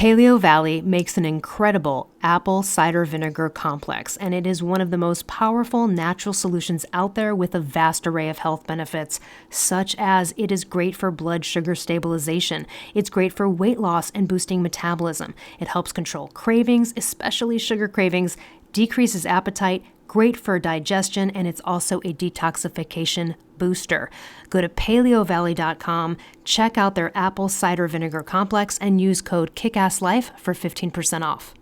Paleo Valley makes an incredible apple cider vinegar complex, and it is one of the most powerful natural solutions out there with a vast array of health benefits, such as it is great for blood sugar stabilization, it's great for weight loss and boosting metabolism, it helps control cravings, especially sugar cravings, decreases appetite, great for digestion, and it's also a detoxification booster. Go to paleovalley.com, check out their apple cider vinegar complex, and use code KICKASSLIFE for 15% off.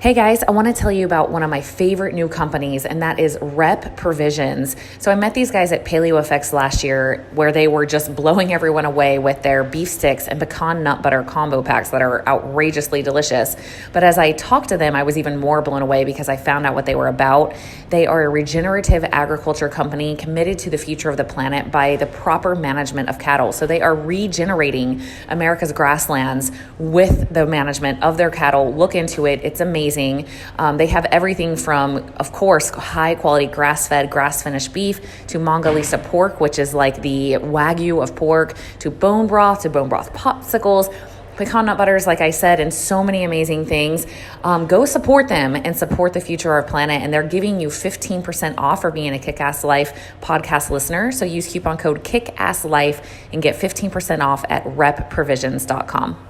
Hey guys, I want to tell you about one of my favorite new companies, and that is Rep Provisions. So I met these guys at Paleo FX last year where they were just blowing everyone away with their beef sticks and pecan nut butter combo packs that are outrageously delicious. But as I talked to them, I was even more blown away because I found out what they were about. They are a regenerative agriculture company committed to the future of the planet by the proper management of cattle. So they are regenerating America's grasslands with the management of their cattle. Look into it. It's amazing. They have everything from, of course, high quality grass-fed, grass-finished beef to Mongolisa pork, which is like the Wagyu of pork, to bone broth popsicles, pecan nut butters, like I said, and so many amazing things. Go support them and support the future of our planet. And they're giving you 15% off for being a Kick-Ass Life podcast listener. So use coupon code KICKASSLIFE and get 15% off at repprovisions.com.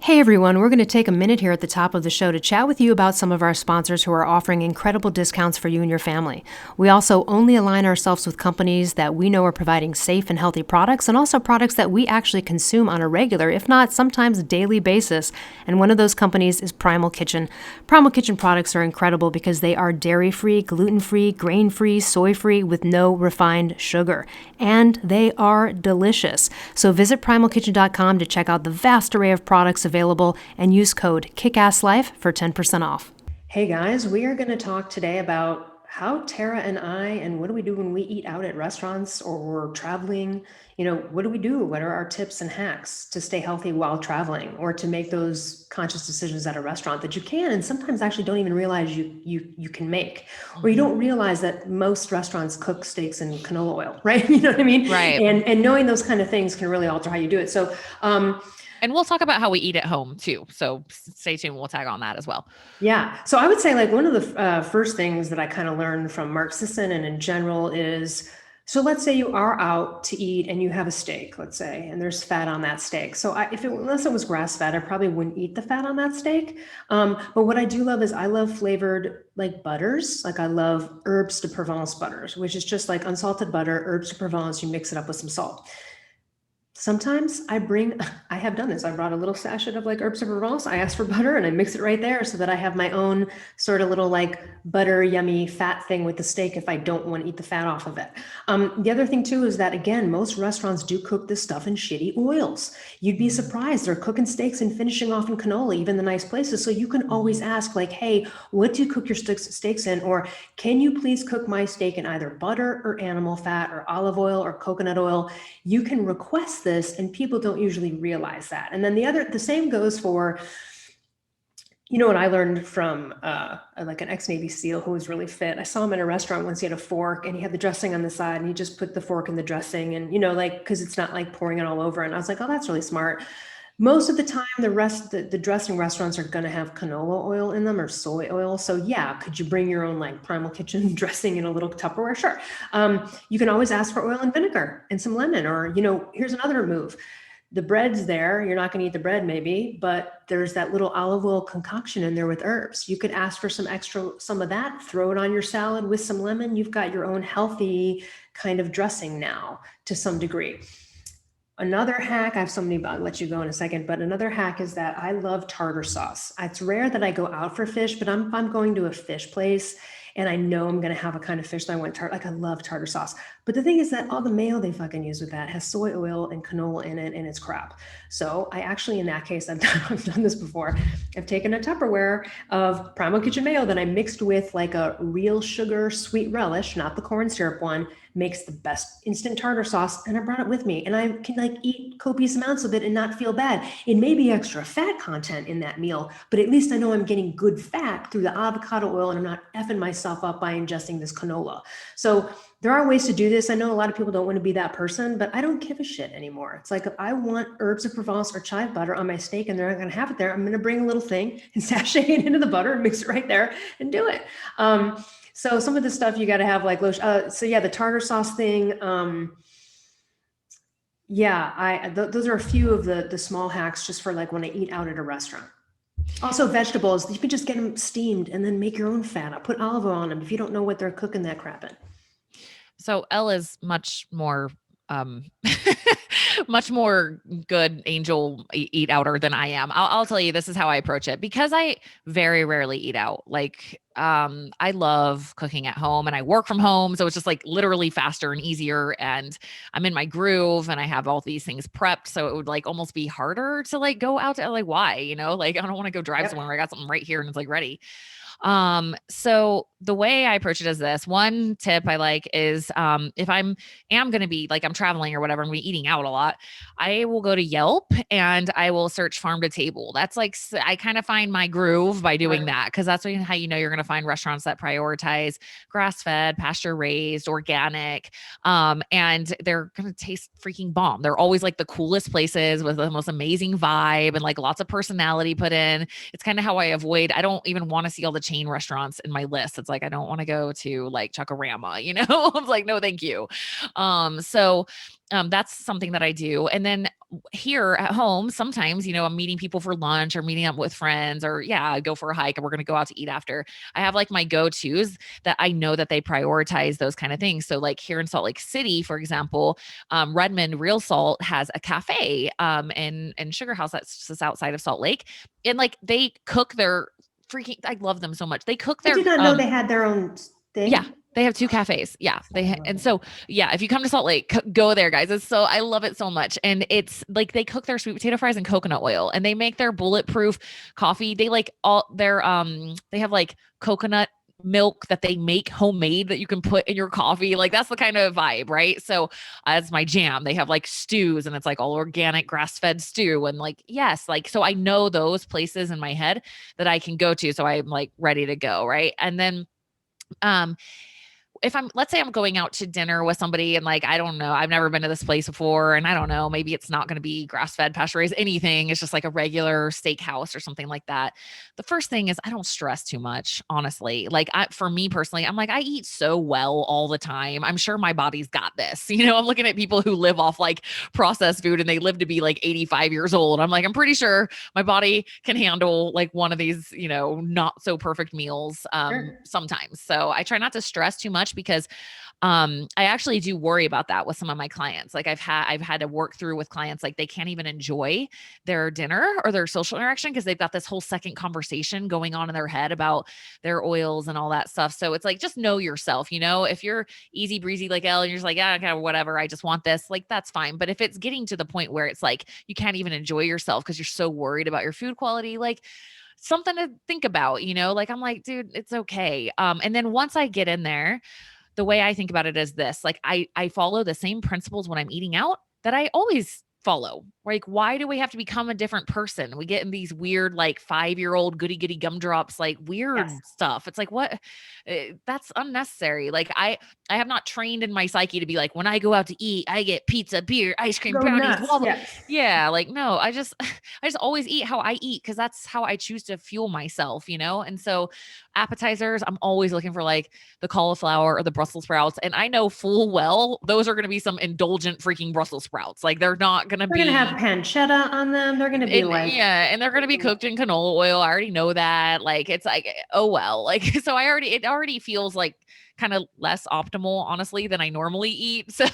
Hey everyone, we're going to take a minute here at the top of the show to chat with you about some of our sponsors who are offering incredible discounts for you and your family. We also only align ourselves with companies that we know are providing safe and healthy products, and also products that we actually consume on a regular, if not sometimes daily basis. And one of those companies is Primal Kitchen. Primal Kitchen products are incredible because they are dairy-free, gluten-free, grain-free, soy-free with no refined sugar. And they are delicious. So visit primalkitchen.com to check out the vast array of products available and use code KICKASSLIFE for 10% off. Hey guys, we are going to talk today about how Tara and I, and what do we do when we eat out at restaurants or we're traveling? What do we do? What are our tips and hacks to stay healthy while traveling, or to make those conscious decisions at a restaurant that you can and sometimes actually don't even realize you can make, or you don't realize that most restaurants cook steaks in canola oil, right? You know what I mean? Right. And knowing those kind of things can really alter how you do it. So, and we'll talk about how we eat at home too. So stay tuned. We'll tag on that as well. Yeah. So I would say like one of the first things that I kind of learned from Mark Sisson and in general is, so let's say you are out to eat and you have a steak, let's say, and there's fat on that steak. So unless it was grass fed, I probably wouldn't eat the fat on that steak. But what I do love is I love flavored like butters. Like I love herbes de Provence butters, which is just like unsalted butter, herbes de Provence, you mix it up with some salt. Sometimes I have done this. I brought a little sachet of like herbes de Provence. I asked for butter and I mix it right there so that I have my own sort of little like butter, yummy fat thing with the steak if I don't want to eat the fat off of it. The other thing too is that, again, most restaurants do cook this stuff in shitty oils. You'd be surprised. They're cooking steaks and finishing off in canola, even the nice places. So you can always ask like, hey, what do you cook your steaks in? Or can you please cook my steak in either butter or animal fat or olive oil or coconut oil? You can request this, and people don't usually realize that. And then the same goes for, what I learned from like an ex-Navy SEAL who was really fit. I saw him in a restaurant once. He had a fork and he had the dressing on the side, and he just put the fork in the dressing, and because it's not like pouring it all over. And I was like, oh, that's really smart. Most of the time, the dressing restaurants are going to have canola oil in them or soy oil. So yeah, could you bring your own like Primal Kitchen dressing in a little Tupperware? Sure. You can always ask for oil and vinegar and some lemon, or, here's another move. The bread's there. You're not going to eat the bread maybe, but there's that little olive oil concoction in there with herbs. You could ask for some of that, throw it on your salad with some lemon. You've got your own healthy kind of dressing now to some degree. Another hack, I have so many, I'll let you go in a second, but another hack is that I love tartar sauce. It's rare that I go out for fish, but I'm going to a fish place and I know I'm going to have a kind of fish that I want I love tartar sauce. But the thing is that all the mayo they fucking use with that has soy oil and canola in it, and it's crap. So I actually, in that case, I've done this before. I've taken a Tupperware of Primal Kitchen mayo that I mixed with like a real sugar sweet relish, not the corn syrup one, makes the best instant tartar sauce, and I brought it with me, and I can like eat copious amounts of it and not feel bad. It may be extra fat content in that meal, but at least I know I'm getting good fat through the avocado oil, and I'm not effing myself up by ingesting this canola. So there are ways to do this. I know a lot of people don't want to be that person, but I don't give a shit anymore. It's like, if I want herbs of Provence or chive butter on my steak and they're not going to have it there, I'm going to bring a little thing and sachet it into the butter and mix it right there and do it. So some of the stuff you got to have like lotion. So yeah, the tartar sauce thing. Those are a few of the small hacks just for like when I eat out at a restaurant. Also vegetables, you can just get them steamed and then make your own fat. I'll put olive oil on them if you don't know what they're cooking that crap in. So Elle is much more much more good angel eat outer than I am. I'll tell you, this is how I approach it because I very rarely eat out. Like, I love cooking at home and I work from home. So it's just like literally faster and easier. And I'm in my groove and I have all these things prepped. So it would like almost be harder to like go out to like, why, like, I don't want to go drive somewhere where I got something right here and it's like ready. So the way I approach it is this. One tip I like is, if am going to be like, I'm traveling or whatever, I'm gonna be eating out a lot, I will go to Yelp and I will search farm to table. That's like, I kind of find my groove by doing that. Cause that's how you know you're going to find restaurants that prioritize grass fed, pasture raised, organic. And they're going to taste freaking bomb. They're always like the coolest places with the most amazing vibe and like lots of personality put in. It's kind of how I don't even want to see all the chain restaurants in my list. It's like, I don't want to go to like Chuckarama, I'm like, no, thank you. That's something that I do. And then here at home, sometimes, I'm meeting people for lunch or meeting up with friends or I go for a hike and we're going to go out to eat after. I have like my go-tos that I know that they prioritize those kind of things. So like here in Salt Lake City, for example, Redmond Real Salt has a cafe in Sugar House that's just outside of Salt Lake. And like they cook their freaking, I love them so much. They cook their I did not know they had their own thing. Yeah. They have 2 cafes. Yeah. If you come to Salt Lake, go there, guys. I love it so much. And it's like, they cook their sweet potato fries in coconut oil and they make their bulletproof coffee. They like they have like coconut milk that they make homemade that you can put in your coffee. Like that's the kind of vibe, right? So that's my jam. They have like stews and it's like all organic grass-fed stew. And like, yes, like, so I know those places in my head that I can go to. So I'm like ready to go. Right. And then, if let's say I'm going out to dinner with somebody and like, I don't know, I've never been to this place before. And I don't know, maybe it's not going to be grass fed, pasture raised, anything. It's just like a regular steakhouse or something like that. The first thing is I don't stress too much, honestly. Like for me personally, I'm like, I eat so well all the time. I'm sure my body's got this. I'm looking at people who live off like processed food and they live to be like 85 years old. I'm like, I'm pretty sure my body can handle like one of these, not so perfect meals sometimes. So I try not to stress too much because I actually do worry about that with some of my clients. Like I've had to work through with clients, like they can't even enjoy their dinner or their social interaction because they've got this whole second conversation going on in their head about their oils and all that stuff. So it's like, just know yourself, if you're easy breezy like Elle and you're just like, yeah, okay, whatever, I just want this, like, that's fine. But if it's getting to the point where it's like, you can't even enjoy yourself because you're so worried about your food quality, like, something to think about, like, I'm like, dude, it's okay. And then once I get in there, the way I think about it is this, like, I follow the same principles when I'm eating out that I always follow. Like, why do we have to become a different person? We get in these weird, like 5-year-old goody goody gumdrops, like weird stuff. It's like, what? That's unnecessary. Like I have not trained in my psyche to be like, when I go out to eat, I get pizza, beer, ice cream, brownies, yeah. Like, no, I just always eat how I eat because that's how I choose to fuel myself, And so appetizers, I'm always looking for like the cauliflower or the Brussels sprouts. And I know full well those are going to be some indulgent freaking Brussels sprouts. Like they're not going to be. They're going to have pancetta on them. They're going to be and they're going to be cooked in canola oil. I already know that. Like, it's like, oh, well, like, so it already feels like kind of less optimal, honestly, than I normally eat. So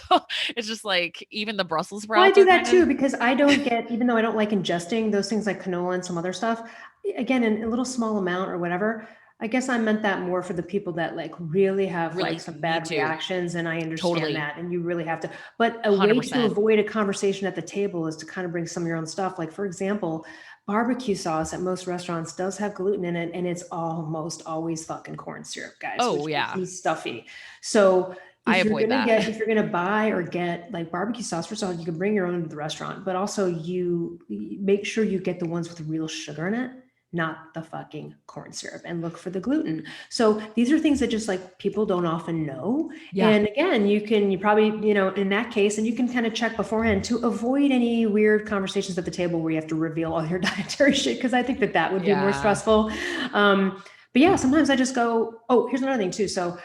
it's just like, even the Brussels sprouts. Well, I do that too, because I don't get, even though I don't like ingesting those things like canola and some other stuff, again, in a little small amount or whatever, I guess I meant that more for the people that like really have like some bad reactions, and I understand that, and you really have to, but a 100%. Way to avoid a conversation at the table is to kind of bring some of your own stuff. Like, for example, barbecue sauce at most restaurants does have gluten in it, and it's almost always fucking corn syrup, guys. Oh, yeah. It's stuffy. So if you're gonna buy or get like barbecue sauce, first of all, you can bring your own to the restaurant, but also you make sure you get the ones with real sugar in it. not the fucking corn syrup, and look for the gluten. So these are things that just like people don't often know. Yeah. And again, you probably, in that case, and you can kind of check beforehand to avoid any weird conversations at the table where you have to reveal all your dietary shit. Cause I think that would be more stressful. But yeah, sometimes I just go, oh, here's another thing too. So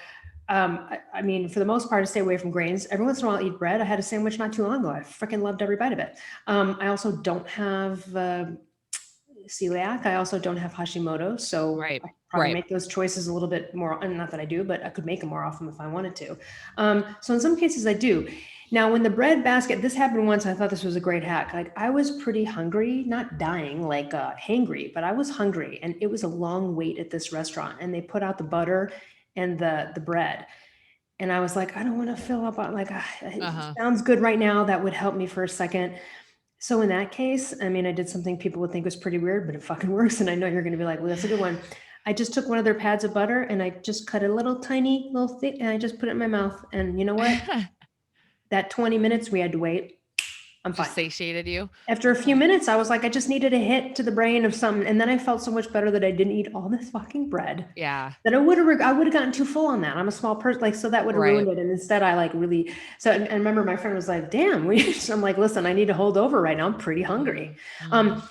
I mean, for the most part, I stay away from grains. Every once in a while, I'll eat bread. I had a sandwich not too long ago. I freaking loved every bite of it. I also don't have celiac. I also don't have Hashimoto, so Right. I probably Right. make those choices a little bit more. And not that I do, but I could make them more often if I wanted to. So in some cases, I do. Now, when the bread basket, this happened once. I thought this was a great hack. Like I was pretty hungry, not dying, like hangry, but I was hungry, and it was a long wait at this restaurant. And they put out the butter and the bread. And I was like, I don't want to fill up on it sounds good right now. That would help me for a second. So in that case, I mean, I did something people would think was pretty weird, but it fucking works. And I know you're going to be like, well, that's a good one. I just took one of their pads of butter and I just cut a little tiny little thick and I just put it in my mouth. And you know what? That 20 minutes we had to wait, I'm fine. Just satiated you. After a few minutes, I was like, I just needed a hit to the brain of something. And then I felt so much better that I didn't eat all this fucking bread. Yeah. That I would have gotten too full on that. I'm a small person, so that would have ruined it. And instead I really, and remember my friend was like, damn, I'm like, listen, I need to hold over right now. I'm pretty hungry.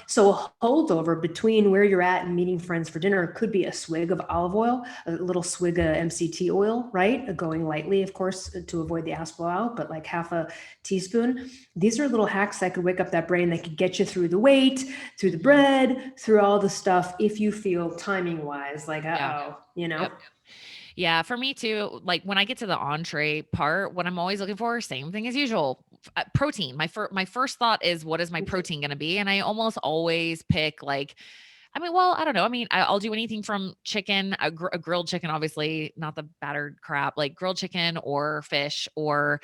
So a holdover between where you're at and meeting friends for dinner could be a swig of olive oil, a little swig of MCT oil, right? Going lightly, of course, to avoid the ass blowout, but like half a teaspoon. These are little hacks that could wake up that brain, that could get you through the wait, through the bread, through all the stuff. If you feel timing wise, like, Yep. Yeah, for me too. Like when I get to the entree part, what I'm always looking for, same thing as usual, protein. My first thought is, what is my protein going to be? And I almost always pick like, I mean, well, I don't know. I mean, I'll do anything from chicken, a grilled chicken, obviously not the battered crap, like grilled chicken or fish or,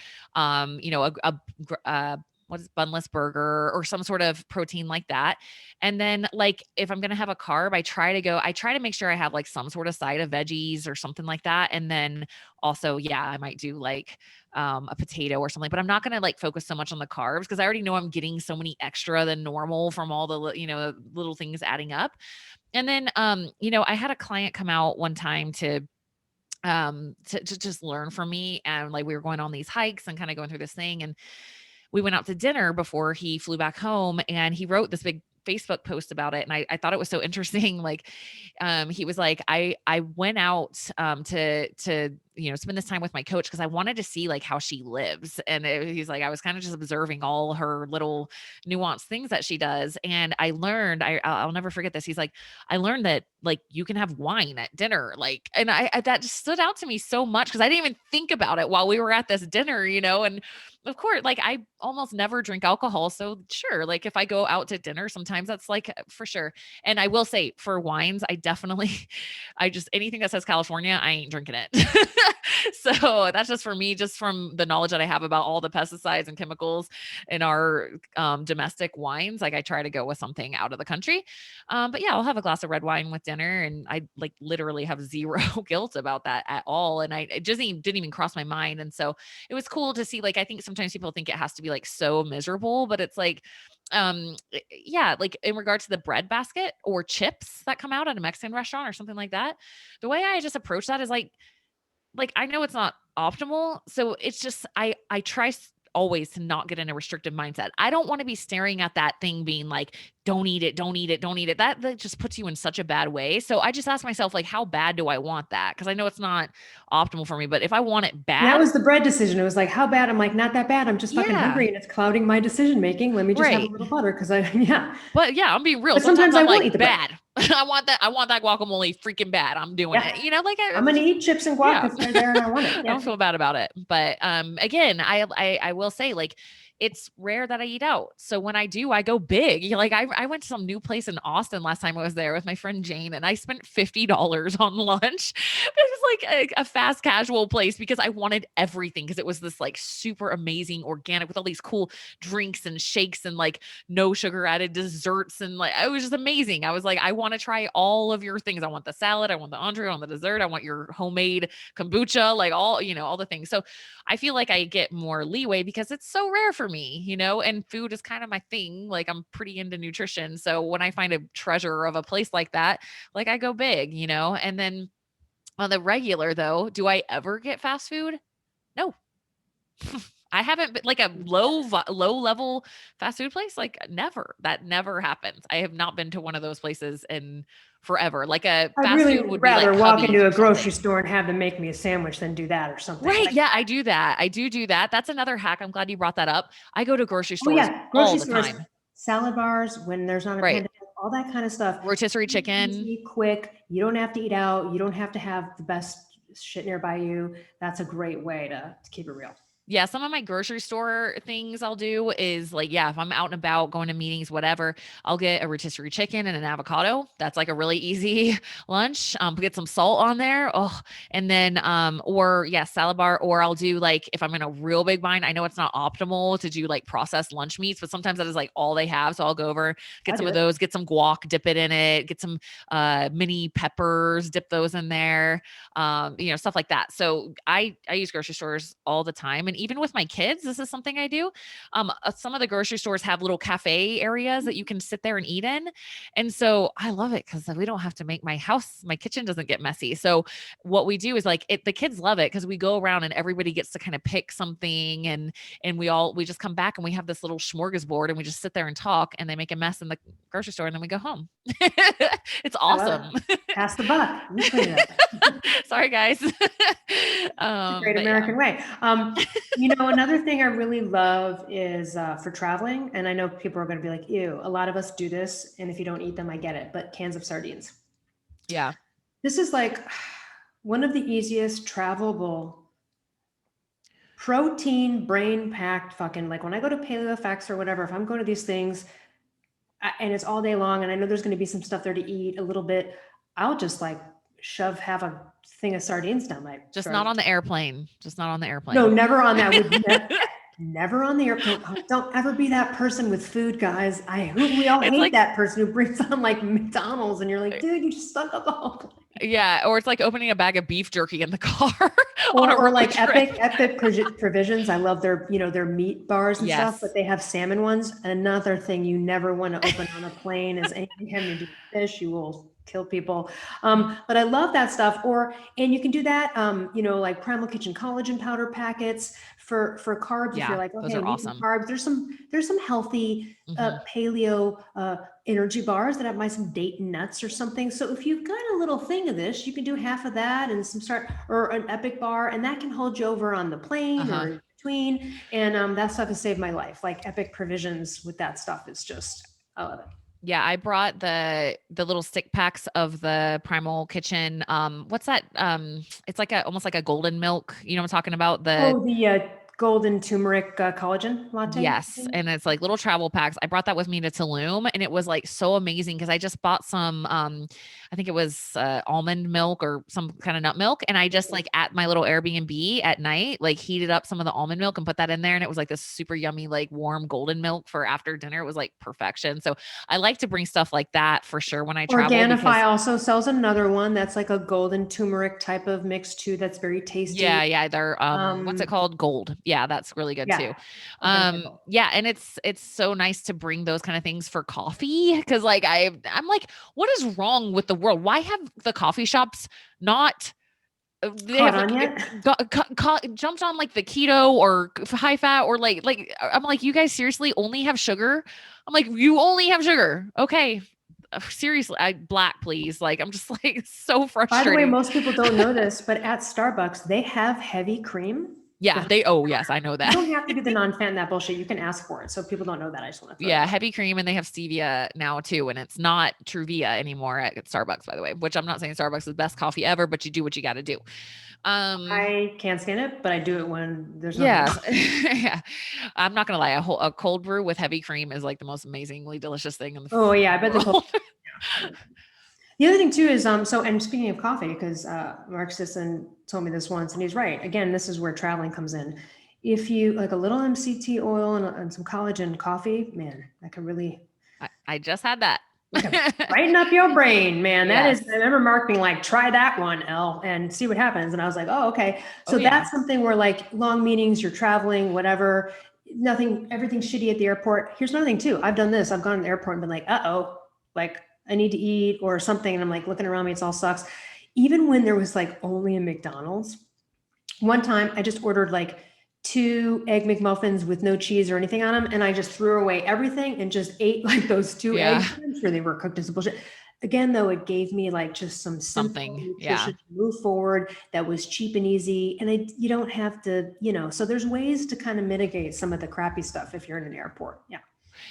what is bunless burger or some sort of protein like that. And then like, if I'm going to have a carb, I try to make sure I have like some sort of side of veggies or something like that. And then also, yeah, I might do like, a potato or something, but I'm not going to like focus so much on the carbs because I already know I'm getting so many extra than normal from all the, little things adding up. And then, I had a client come out one time to just learn from me. And like, we were going on these hikes and kind of going through this thing. And we went out to dinner before he flew back home, and he wrote this big Facebook post about it. And I thought it was so interesting. Like, he was like, I went out, to, spend this time with my coach because I wanted to see like how she lives. And he's like, I was kind of just observing all her little nuanced things that she does. And I learned, I'll never forget this. He's like, I learned that like you can have wine at dinner. Like, and I that just stood out to me so much because I didn't even think about it while we were at this dinner, and of course, like I almost never drink alcohol. So sure, like if I go out to dinner, sometimes that's like for sure. And I will say for wines, I definitely, anything that says California, I ain't drinking it. So that's just for me, just from the knowledge that I have about all the pesticides and chemicals in our domestic wines. Like I try to go with something out of the country. But yeah, I'll have a glass of red wine with dinner, and I like literally have zero guilt about that at all. And it just didn't even cross my mind. And so it was cool to see, like, I think sometimes people think it has to be like so miserable, but it's like, yeah, like in regards to the bread basket or chips that come out at a Mexican restaurant or something like that, the way I just approach that is like I know it's not optimal, so it's just I try always to not get in a restrictive mindset. I don't want to be staring at that thing being like, don't eat it, don't eat it, don't eat it. That just puts you in such a bad way. So I just ask myself, like, how bad do I want that? Because I know it's not optimal for me, but if I want it bad, that was the bread decision. It was like, how bad? I'm like, not that bad. I'm just fucking Yeah. hungry and it's clouding my decision making. Let me just have a Right. little butter because yeah. But yeah, I'm being real. But Sometimes I I'm will like eat the bread. bad. I want that guacamole freaking bad. I'm doing Yeah. it. Like I'm gonna eat chips and guac if they're there and I want it. I don't feel bad about it. But again, I will say, like, it's rare that I eat out. So when I do, I go big. Like I went to some new place in Austin last time I was there with my friend Jane, and I spent $50 on lunch. It was like a fast casual place because I wanted everything, because it was this like super amazing organic with all these cool drinks and shakes and like no sugar added desserts, and like it was just amazing. I was like, I want to try all of your things. I want the salad, I want the entree, I want the dessert, I want your homemade kombucha, like all the things. So I feel like I get more leeway because it's so rare for for me, and food is kind of my thing. Like I'm pretty into nutrition. So when I find a treasure of a place like that, like I go big, and then on the regular though, do I ever get fast food? No. I haven't been like a low level fast food place. Like never, that never happens. I have not been to one of those places in forever. Like a I'd fast really food would be rather like walk Cubby's into a or grocery something. store and have them make me a sandwich than do that or something. Right. Like, Yeah, I do that. I do that. That's another hack. I'm glad you brought that up. I go to grocery oh stores yeah, all grocery the stores, time. salad bars when there's not a Right. pandemic, all that kind of stuff. Rotisserie chicken. Easy, quick. You don't have to eat out. You don't have to have the best shit nearby you. That's a great way to keep it real. Yeah, some of my grocery store things I'll do is like, yeah, if I'm out and about going to meetings, whatever, I'll get a rotisserie chicken and an avocado. That's like a really easy lunch. Get some salt on there. Oh, and then, or yeah, salad bar, or I'll do like, if I'm in a real big bind, I know it's not optimal to do like processed lunch meats, but sometimes that is like all they have. So I'll go over, get I some do of it. those, get some guac, dip it in it, get some mini peppers, dip those in there, stuff like that. So I use grocery stores all the time. And even with my kids, this is something I do. Some of the grocery stores have little cafe areas that you can sit there and eat in. And so I love it because we don't have to make my kitchen doesn't get messy. So what we do is like the kids love it because we go around and everybody gets to kind of pick something and we just come back and we have this little smorgasbord and we just sit there and talk and they make a mess in the grocery store and then we go home. It's awesome. Pass the buck. You clean it up. Sorry, guys. Great American way. Another thing I really love is for traveling, and I know people are going to be like, ew, a lot of us do this, and if you don't eat them, I get it, but cans of sardines. Yeah. This is like one of the easiest travelable protein brain packed fucking, like when I go to PaleoFX or whatever, if I'm going to these things and it's all day long and I know there's going to be some stuff there to eat a little bit, I'll just like have a thing of sardines down my Just throat. not on the airplane. Just not on the airplane. No, never on that. Never on the airplane. Don't ever be that person with food, guys. We all hate that person who brings on like McDonald's and you're like, dude, you just stuck up the whole plane. Yeah, or it's like opening a bag of beef jerky in the car. or like Epic Provisions. I love their meat bars and stuff, but they have salmon ones. Another thing you never want to open on a plane is anything having to do with fish. You will kill people. But I love that stuff. And you can do that, like Primal Kitchen collagen powder packets for carbs. Yeah, if you're like, okay, those are awesome. Carbs. There's some healthy paleo energy bars that have some date and nuts or something. So if you've got a little thing of this, you can do half of that and or an Epic bar, and that can hold you over on the plane or in between. And that stuff has saved my life. Like Epic Provisions with that stuff is just, I love it. Yeah, I brought the little stick packs of the Primal Kitchen. What's that? It's like almost like a golden milk. You know what I'm talking about? The golden turmeric collagen latte. Yes, and it's like little travel packs. I brought that with me to Tulum, and it was like so amazing because I just bought some. I think it was almond milk or some kind of nut milk, and I just like at my little Airbnb at night, like heated up some of the almond milk and put that in there, and it was like this super yummy, like warm golden milk for after dinner. It was like perfection. So I like to bring stuff like that for sure when I travel. Organifi also sells another one that's like a golden turmeric type of mix too. That's very tasty. Yeah. They're what's it called? Gold. Yeah, that's really good too. Yeah, and it's so nice to bring those kind of things for coffee because like I'm like, what is wrong with the world? Why have the coffee shops not they have like, jumped on like the keto or high fat or like I'm like, you guys seriously only have sugar? I'm like, you only have sugar. Okay. Seriously, black, please. Like, I'm just like so frustrated. By the way, most people don't know this, but at Starbucks, they have heavy cream. Yeah, yes, I know that. You don't have to do the non-fat and that bullshit. You can ask for it. So people don't know that. I just want to heavy cream, and they have stevia now too, and it's not Truvia anymore at Starbucks, by the way, which I'm not saying Starbucks is the best coffee ever, but you do what you got to do. I can't stand it, but I do it when there's yeah. I'm not gonna lie, a cold brew with heavy cream is like the most amazingly delicious thing in the world. I bet the cold. The other thing too is, and speaking of coffee, because Mark Sisson told me this once, and he's right. Again, this is where traveling comes in. If you like a little MCT oil and some collagen coffee, man, that can really. I just had that. Brighten up your brain, man. That is, I remember Mark being like, try that one, Elle, and see what happens. And I was like, oh, okay. So that's something where like long meetings, you're traveling, whatever. nothing, everything's shitty at the airport. Here's another thing too. I've done this. I've gone to the airport and been like, uh-oh, like I need to eat or something. And I'm like looking around me, it's all sucks. Even when there was like only a McDonald's, one time I just ordered like 2 egg McMuffins with no cheese or anything on them. And I just threw away everything and just ate like those 2 Yeah. eggs. I'm sure they were cooked as bullshit. Again, though, it gave me like just some simple Something. Yeah. nutrition to move forward that was cheap and easy. And you don't have to, so there's ways to kind of mitigate some of the crappy stuff if you're in an airport. Yeah.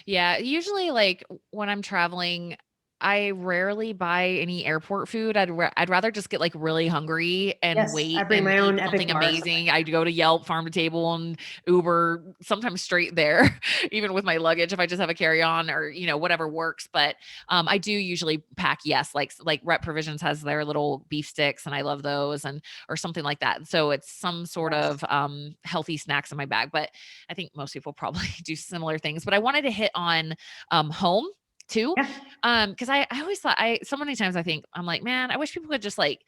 Yeah, usually like when I'm traveling, I rarely buy any airport food. I'd rather just get like really hungry and Yes, I wait bring and my own eat Epic something bars. amazing. I'd go to Yelp, Farm to Table, and Uber, sometimes straight there, even with my luggage if I just have a carry-on or whatever works. But I do usually pack, yes, like Rep Provisions has their little beef sticks, and I love those, and or something like that. So it's some sort Yes. of healthy snacks in my bag. But I think most people probably do similar things. But I wanted to hit on home too. Yeah. Because I always thought so many times I think I'm like, man, I wish people could just like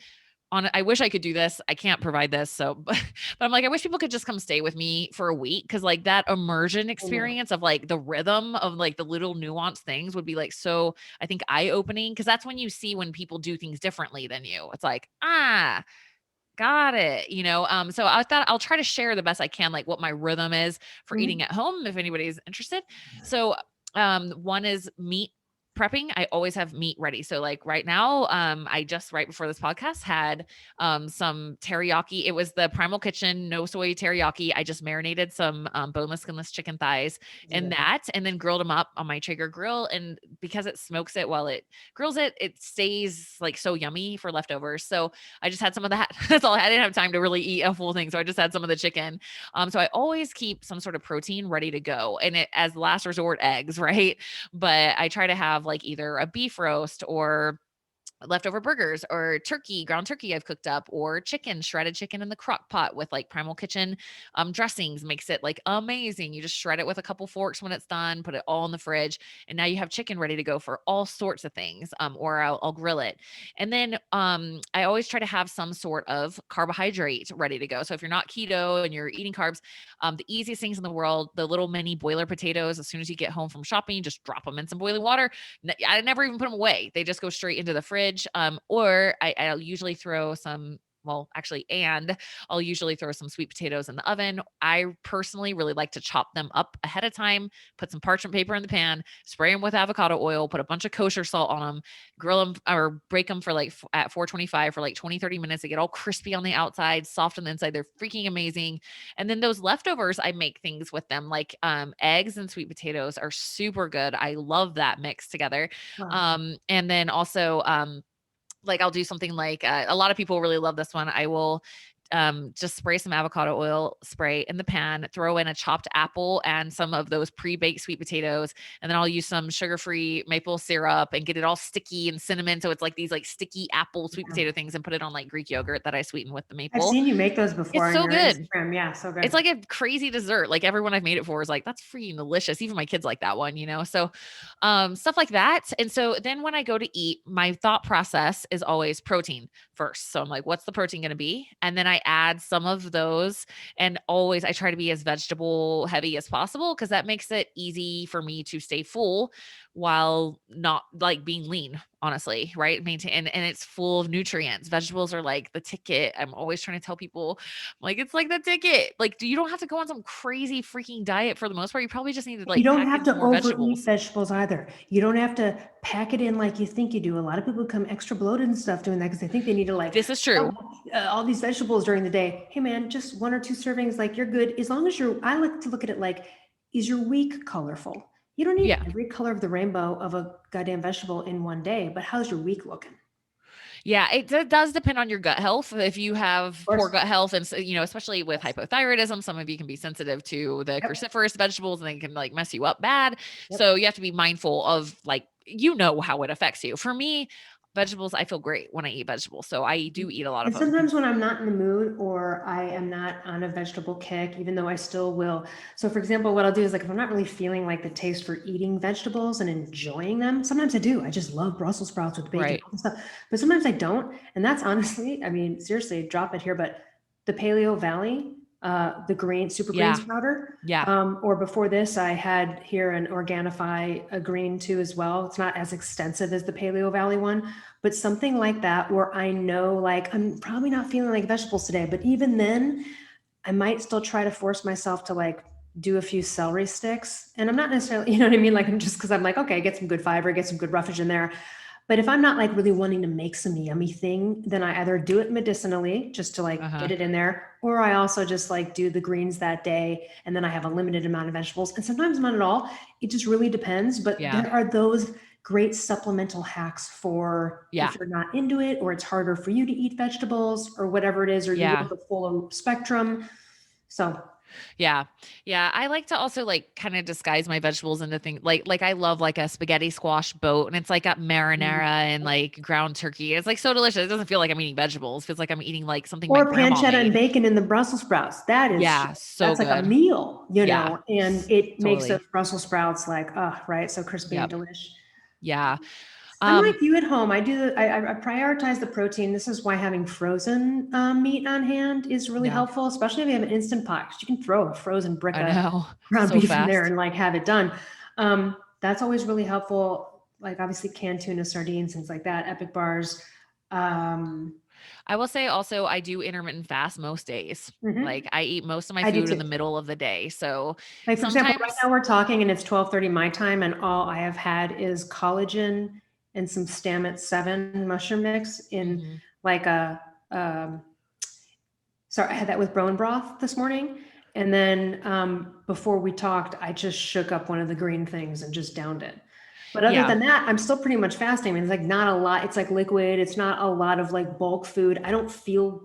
I wish I could do this. I can't provide this. So, but I'm like, I wish people could just come stay with me for a week. Cause like that immersion experience of like the rhythm of like the little nuanced things would be like, so I think eye opening. Cause that's when you see when people do things differently than you. It's like, got it. So I thought I'll try to share the best I can, like what my rhythm is for eating at home, if anybody's interested. So, one is meat prepping. I always have meat ready. So like right now, I just right before this podcast had some teriyaki. It was the Primal Kitchen no soy teriyaki. I just marinated some boneless, skinless chicken thighs in that, and then grilled them up on my Traeger grill. And because it smokes it while it grills it, it stays like so yummy for leftovers. So I just had some of that. That's all. I didn't have time to really eat a full thing, so I just had some of the chicken. So I always keep some sort of protein ready to go, and it as last resort eggs, right? But I try to have like either a beef roast or leftover burgers or ground turkey I've cooked up, or shredded chicken in the crock pot with like Primal Kitchen dressings makes it like amazing. You just shred it with a couple forks when it's done, put it all in the fridge, and now you have chicken ready to go for all sorts of things. Or I'll grill it. And then I always try to have some sort of carbohydrate ready to go. So if you're not keto and you're eating carbs, the easiest things in the world, the little mini boiler potatoes, as soon as you get home from shopping, just drop them in some boiling water. I never even put them away. They just go straight into the fridge. Or I'll usually throw some, and I'll usually throw some sweet potatoes in the oven. I personally really like to chop them up ahead of time, put some parchment paper in the pan, spray them with avocado oil, put a bunch of kosher salt on them, grill them or break them for like at 425 for like 20, 30 minutes. They get all crispy on the outside, soft on the inside. They're freaking amazing. And then those leftovers, I make things with them, like eggs and sweet potatoes are super good. I love that mix together. Wow. And then also, like I'll do something like a lot of people really love this one. I will just spray some avocado oil spray in the pan, throw in a chopped apple and some of those pre-baked sweet potatoes. And then I'll use some sugar-free maple syrup and get it all sticky and cinnamon. So it's like these like sticky apple sweet potato things, and put it on like Greek yogurt that I sweeten with the I've maple. seen you make those before It's on so your good. Instagram. Yeah, so good. It's like a crazy dessert. Like everyone I've made it for is like, that's freaking delicious. Even my kids like that one, So stuff like that. And so then when I go to eat, my thought process is always protein first. So I'm like, what's the protein going to be? And then I add some of those, and always I try to be as vegetable heavy as possible, because that makes it easy for me to stay full while not like being lean, honestly, right? Maintain and it's full of nutrients. Vegetables are like the ticket. I'm always trying to tell people, like, it's like the ticket. Like, you don't have to go on some crazy freaking diet for the most part. You probably just need to You like don't pack have in to some more overeat vegetables. vegetables either. You don't have to pack it in like you think you do. A lot of people become extra bloated and stuff doing that because they think they need to like This is true. all these vegetables during the day. Hey man, just 1 or 2 servings, like you're good. As long as I like to look at it like, is your week colorful? You don't need Yeah. every color of the rainbow of a goddamn vegetable in one day, but how's your week looking? Yeah, it does depend on your gut health. If you have Of poor course. gut health, and especially with hypothyroidism, some of you can be sensitive to the Yep. cruciferous vegetables, and they can like mess you up bad. Yep. So you have to be mindful of like, how it affects you. For me, vegetables, I feel great when I eat vegetables. So I do eat a lot of And them. sometimes when I'm not in the mood or I am not on a vegetable kick, even though I still will. So for example, what I'll do is like, if I'm not really feeling like the taste for eating vegetables and enjoying them, sometimes I do. I just love Brussels sprouts with bacon Right. and stuff. But sometimes I don't. And that's honestly, I mean, seriously, drop it here, but the Paleo Valley the green super Yeah. greens powder. Yeah. Or before this, I had here an Organifi, a green too as well. It's not as extensive as the Paleo Valley one, but something like that where I know like I'm probably not feeling like vegetables today, but even then I might still try to force myself to like do a few celery sticks. And I'm not necessarily, you know what I mean? Like I'm just because I'm like, okay, get some good fiber, get some good roughage in there. But if I'm not like really wanting to make some yummy thing, then I either do it medicinally just to like Uh-huh. get it in there, or I also just like do the greens that day and then I have a limited amount of vegetables. And sometimes not at all. It just really depends. But Yeah. there are those great supplemental hacks for Yeah. if you're not into it or it's harder for you to eat vegetables or whatever it is, or you Yeah. want the full spectrum. So Yeah. Yeah. I like to also like kind of disguise my vegetables into things like I love like a spaghetti squash boat and it's like got marinara and like ground turkey. It's like so delicious. It doesn't feel like I'm eating vegetables. It feels like I'm eating like something my or grandma pancetta and made. bacon in the Brussels sprouts. Yeah. So That's like a good. meal, Yeah. and it makes those Totally. Brussels sprouts like, right. So crispy and Yep. delish. Yeah. I'm Um, like you at home. I prioritize the protein. This is why having frozen meat on hand is really yeah, helpful, especially if you have an instant pot, 'cause you can throw a frozen brick I of know. ground So beef in there fast. and like have it done. That's always really helpful. Like obviously canned tuna, sardines, things like that, Epic bars. Um, I will say also I do intermittent fast most days. mhm. Like I eat most of my I do food in too. the middle of the day. So Like, for example, right sometimes, now we're talking and it's 12:30 my time, and all I have had is collagen and some Stamets 7 mushroom mix in mhm. like a, um, sorry, I had that with bone broth this morning. And then before we talked, I just shook up one of the green things and just downed it. But other Yeah. than that, I'm still pretty much fasting. I mean, it's like not a lot. It's like liquid. It's not a lot of like bulk food. I don't feel,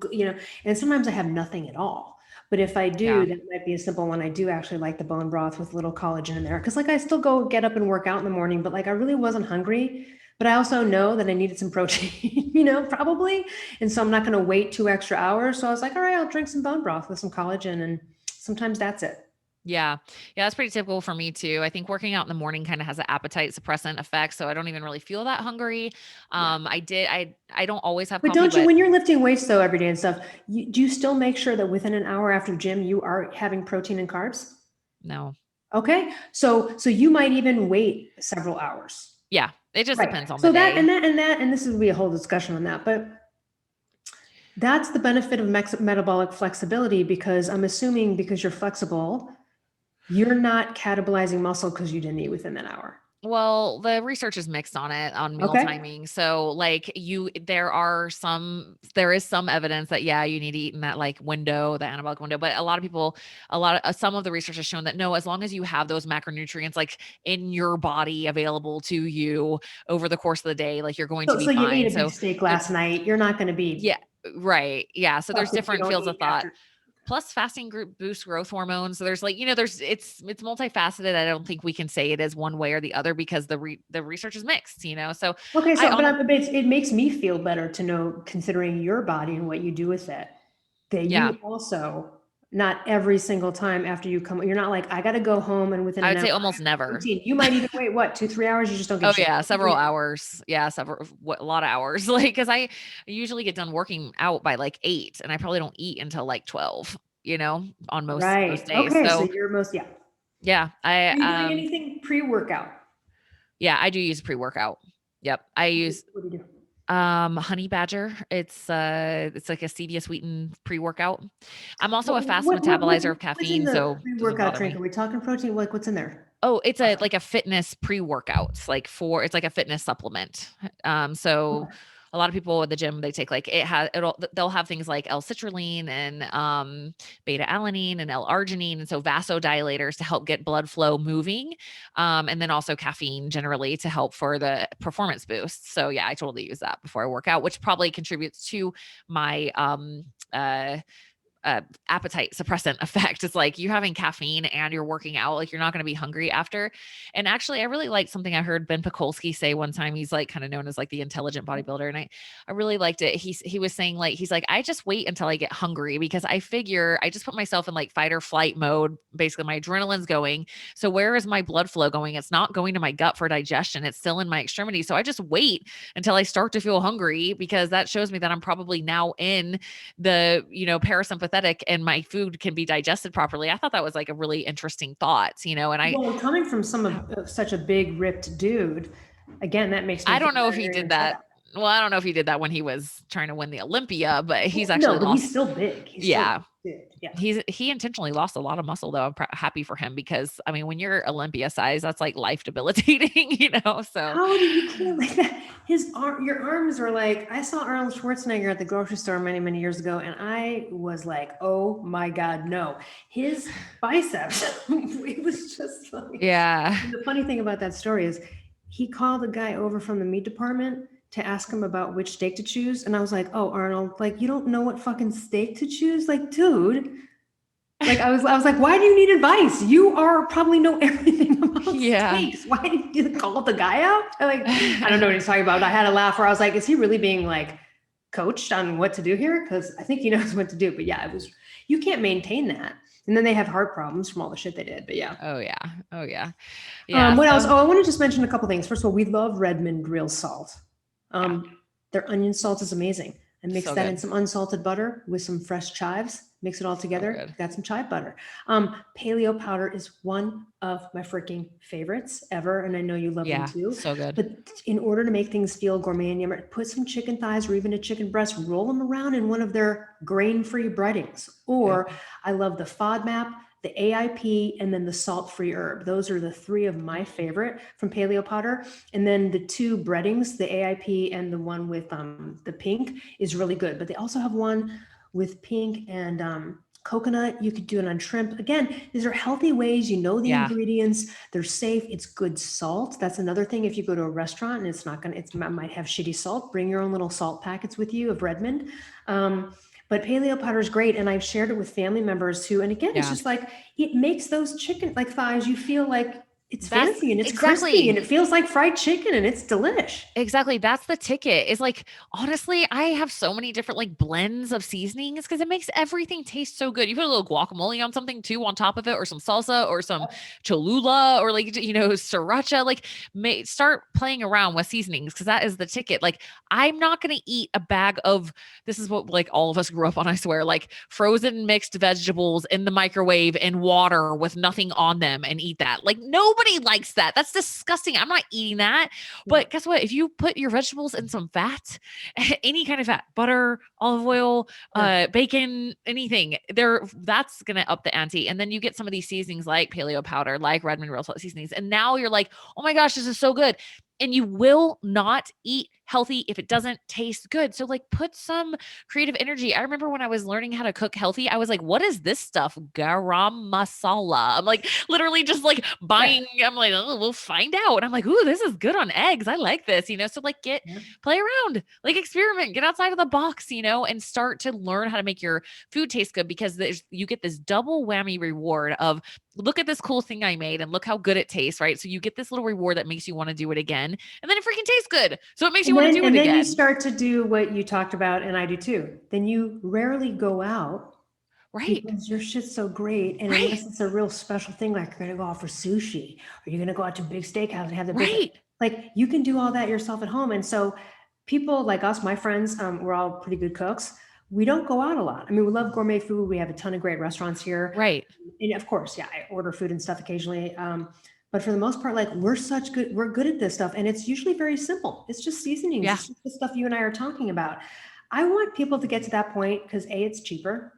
and sometimes I have nothing at all. But if I Yeah. do, that might be a simple one. I do actually like the bone broth with little collagen in there. Cause like I still go get up and work out in the morning, but like I really wasn't hungry. But I also know that I needed some protein, probably. And so I'm not going to wait 2 extra hours. So I was like, all right, I'll drink some bone broth with some collagen. And sometimes that's it. Yeah. Yeah, that's pretty typical for me too. I think working out in the morning kind of has an appetite suppressant effect, so I don't even really feel that hungry. Yeah. I don't always have But coffee, don't you, but when you're lifting weights though, every day and stuff, do you still make sure that within an hour after gym, you are having protein and carbs? no. Okay. So you might even wait several hours. Yeah, it just Right. depends on the So day. and this would be a whole discussion on that, but that's the benefit of metabolic flexibility, because I'm assuming because you're flexible, you're not catabolizing muscle because you didn't eat within that hour. Well, the research is mixed on it on meal Okay. timing. So like there is some evidence that yeah, you need to eat in that like window, the anabolic window. But some of the research has shown that no, as long as you have those macronutrients like in your body available to you over the course of the day, like you're going to be So you ate fine. a beef So steak the last night. You're not going to be yeah, right. Yeah. So there's fucked if you different don't fields eat of thought. after. Plus fasting group boosts growth hormones. So there's like, there's it's multifaceted. I don't think we can say it is one way or the other because the research is mixed. So Okay, I so on but it makes me feel better to know, considering your body and what you do with it, that yeah, you also, not every single time after you come, you're not like, I got to go home and within I an would hour say I almost have never. protein. You might even wait, what, 2, 3 hours? You just don't give Oh a shit. yeah, several hours. Yeah, a lot of hours. Like because I usually get done working out by like 8 and I probably don't eat until like 12, on most Right. days. Okay. So So you're most, yeah. yeah, Are you doing anything pre-workout? I do use pre-workout. Yep. I use What do you do? Honey Badger. It's like a stevia sweetened pre-workout. I'm also a fast What metabolizer of what's in caffeine, the so it doesn't pre-workout bother drink? Are me. we talking protein? Like what's in there? Oh, like a fitness pre-workout. It's like a fitness supplement. So Okay. a lot of people at the gym, they take like they'll have things like L-citrulline and beta alanine and L-arginine, and so vasodilators to help get blood flow moving, and then also caffeine generally to help for the performance boost. So yeah, I totally use that before I work out, which probably contributes to my uh appetite suppressant effect. It's like you're having caffeine and you're working out, like you're not going to be hungry after. And actually, I really liked something I heard Ben Pakulski say one time. He's like kind of known as like the intelligent bodybuilder, and I really liked it. He was saying like he's like I just wait until I get hungry because I figure I just put myself in like fight or flight mode. Basically, my adrenaline's going. So where is my blood flow going? It's not going to my gut for digestion. It's still in my extremities. So I just wait until I start to feel hungry because that shows me that I'm probably now in the parasympathetic sympathetic and my food can be digested properly. I thought that was like a really interesting thought, and Well, coming from such a big ripped dude, again, that makes me I feel don't know if he very did in check. that. Well, I don't know if he did that when he was trying to win the Olympia, but he's No, actually but he's lost. still big. He's still Yeah. big. Yeah. He intentionally lost a lot of muscle though. I'm happy for him because I mean, when you're Olympia size, that's like life debilitating, So How do you can't like that? Your arms are like, I saw Arnold Schwarzenegger at the grocery store many, many years ago, and I was like, oh my God, no. His biceps, it was just like, yeah. and the funny thing about that story is he called a guy over from the meat department to ask him about which steak to choose. And I was like, oh, Arnold, like, you don't know what fucking steak to choose? Like, dude. Like I was like, why do you need advice? You are probably know everything about Yeah. steaks. Why did you call the guy out? I don't know what he's talking about. I had a laugh where I was like, is he really being like coached on what to do here? Because I think he knows what to do. But yeah, you can't maintain that. And then they have heart problems from all the shit they did. But yeah. Oh yeah. Oh yeah. Yeah. What else? Oh, I want to just mention a couple things. First of all, we love Redmond real salt. Their onion salt is amazing. I mix So that good. in some unsalted butter with some fresh chives, mix it all together. good. Got some chive butter. Paleo powder is one of my freaking favorites ever. And I know you love them too. So good. But in order to make things feel gourmet and yummy, put some chicken thighs or even a chicken breast, roll them around in one of their grain-free breadings. Or I love the FODMAP, the AIP, and then the salt-free herb. Those are the three of my favorite from Paleo Powder. And then the two breadings, the AIP and the one with the pink is really good. But they also have one with pink and coconut. You could do it on shrimp. Again, these are healthy ways. You know the ingredients. They're safe. It's good salt. That's another thing. If you go to a restaurant and it might have shitty salt, bring your own little salt packets with you of Redmond. But paleo powder is great. And I've shared it with family members too. And again, it's just like, it makes those chicken like thighs, you feel like it's fancy and it's crispy and it feels like fried chicken and it's delish. Exactly. That's the ticket. Is like, honestly, I have so many different like blends of seasonings because it makes everything taste so good. You put a little guacamole on something too on top of it, or some salsa or some Cholula or like, sriracha. Like, start playing around with seasonings because that is the ticket. Like, I'm not going to eat a bag of, this is what like all of us grew up on, I swear, like frozen mixed vegetables in the microwave and water with nothing on them and eat that. Like, nobody likes that. That's disgusting. I'm not eating that. But guess what? If you put your vegetables in some fat, any kind of fat, butter, olive oil, bacon, anything, that's going to up the ante. And then you get some of these seasonings like paleo powder, like Redmond real salt seasonings. And now you're like, oh my gosh, this is so good. And you will not eat healthy if it doesn't taste good. So like put some creative energy. I remember when I was learning how to cook healthy, I was like, what is this stuff? Garam masala. I'm like literally just like buying, I'm like, oh, we'll find out. And I'm like, ooh, this is good on eggs. I like this, So like play around, like experiment, get outside of the box, and start to learn how to make your food taste good because you get this double whammy reward of look at this cool thing I made and look how good it tastes, right? So you get this little reward that makes you want to do it again. And then it freaking tastes good. So it makes you want to do it again. And then you start to do what you talked about, and I do too. Then you rarely go out. Right. Because your shit's so great. And unless it's a real special thing, like you're going to go out for sushi or you're going to go out to a big steakhouse and have the big, like you can do all that yourself at home. And so people like us, my friends, we're all pretty good cooks. We don't go out a lot. I mean, we love gourmet food. We have a ton of great restaurants here. Right. And of course, I order food and stuff occasionally. But for the most part, like we're good at this stuff. And it's usually very simple. It's just seasonings. It's just the stuff you and I are talking about. I want people to get to that point because it's cheaper,